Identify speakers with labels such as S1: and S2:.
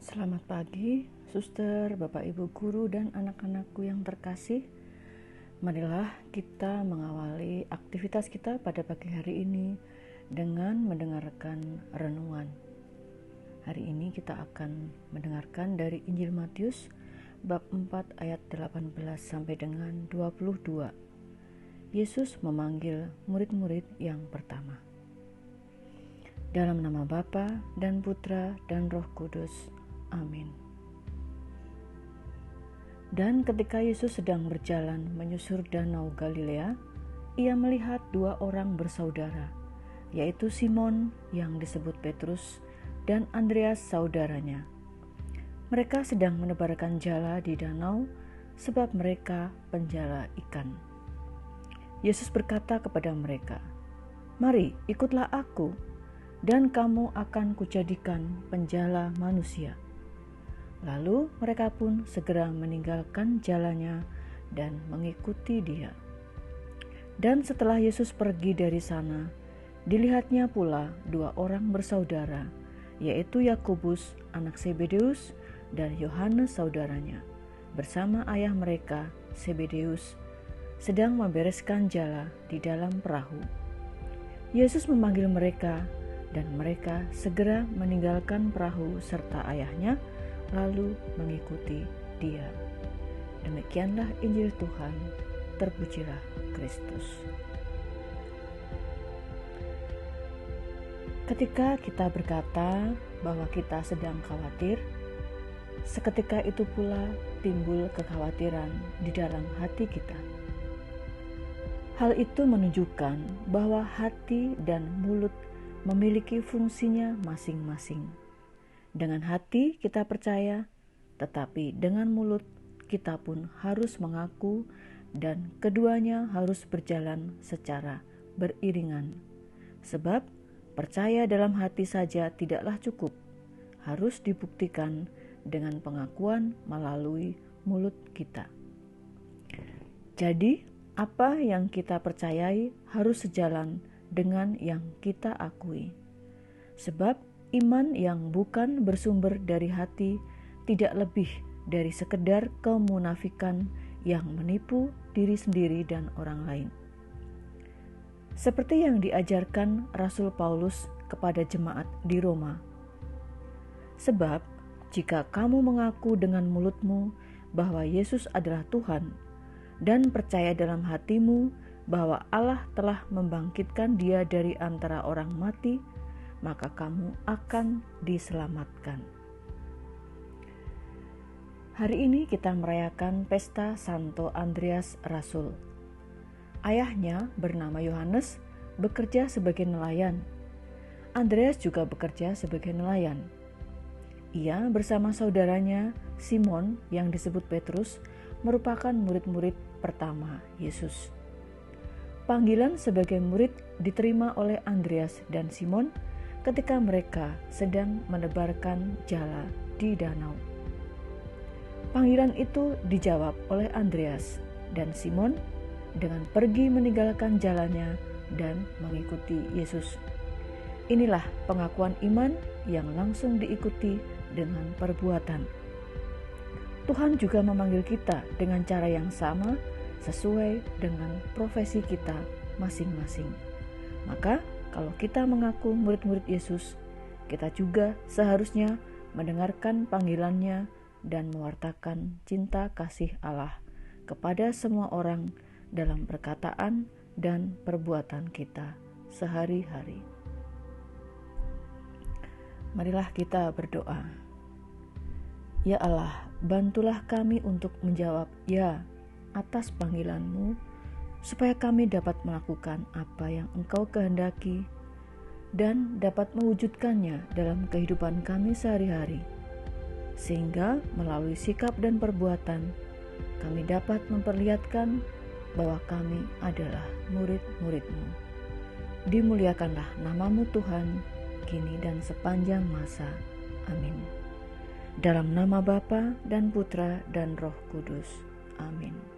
S1: Selamat pagi, suster, bapak ibu guru, dan anak-anakku yang terkasih. Marilah kita mengawali aktivitas kita pada pagi hari ini dengan mendengarkan renungan. Hari ini kita akan mendengarkan dari Injil Matius bab 4 ayat 18 sampai dengan 22. Yesus memanggil murid-murid yang pertama. Dalam nama Bapa dan Putra dan Roh Kudus. Amin. Dan ketika Yesus sedang berjalan menyusur danau Galilea, ia melihat dua orang bersaudara, yaitu Simon yang disebut Petrus dan Andreas saudaranya. Mereka sedang menebarkan jala di danau sebab mereka penjala ikan. Yesus berkata kepada mereka, "Mari, ikutlah aku, dan kamu akan kujadikan penjala manusia." Lalu mereka pun segera meninggalkan jalannya dan mengikuti dia. Dan setelah Yesus pergi dari sana, dilihatnya pula dua orang bersaudara, yaitu Yakobus anak Zebedeus dan Yohanes saudaranya, bersama ayah mereka Zebedeus, sedang membereskan jala di dalam perahu. Yesus memanggil mereka, dan mereka segera meninggalkan perahu serta ayahnya, lalu mengikuti dia. Demikianlah Injil Tuhan, terpujilah Kristus. Ketika kita berkata bahwa kita sedang khawatir, seketika itu pula timbul kekhawatiran di dalam hati kita. Hal itu menunjukkan bahwa hati dan mulut memiliki fungsinya masing-masing. Dengan hati kita percaya, tetapi dengan mulut kita pun harus mengaku, dan keduanya harus berjalan secara beriringan. Sebab percaya dalam hati saja tidaklah cukup, harus dibuktikan dengan pengakuan melalui mulut kita. Jadi, apa yang kita percayai harus sejalan dengan yang kita akui. Sebab iman yang bukan bersumber dari hati tidak lebih dari sekedar kemunafikan yang menipu diri sendiri dan orang lain. Seperti yang diajarkan Rasul Paulus kepada jemaat di Roma. Sebab jika kamu mengaku dengan mulutmu bahwa Yesus adalah Tuhan dan percaya dalam hatimu bahwa Allah telah membangkitkan dia dari antara orang mati, maka kamu akan diselamatkan. Hari ini kita merayakan pesta Santo Andreas Rasul. Ayahnya bernama Yohanes bekerja sebagai nelayan. Andreas juga bekerja sebagai nelayan. Ia bersama saudaranya Simon yang disebut Petrus merupakan murid-murid pertama Yesus. Panggilan sebagai murid diterima oleh Andreas dan Simon ketika mereka sedang menebarkan jala di danau. Panggilan itu dijawab oleh Andreas dan Simon dengan pergi meninggalkan jalannya dan mengikuti Yesus. Inilah pengakuan iman yang langsung diikuti dengan perbuatan. Tuhan juga memanggil kita dengan cara yang sama sesuai dengan profesi kita masing-masing. Maka kalau kita mengaku murid-murid Yesus, kita juga seharusnya mendengarkan panggilannya dan mewartakan cinta kasih Allah kepada semua orang dalam perkataan dan perbuatan kita sehari-hari. Marilah kita berdoa. Ya Allah, bantulah kami untuk menjawab ya atas panggilan-Mu, supaya kami dapat melakukan apa yang Engkau kehendaki dan dapat mewujudkannya dalam kehidupan kami sehari-hari, sehingga melalui sikap dan perbuatan kami dapat memperlihatkan bahwa kami adalah murid-murid-Mu. Dimuliakanlah nama-Mu Tuhan, kini dan sepanjang masa. Amin. Dalam nama Bapa dan Putra dan Roh Kudus. Amin.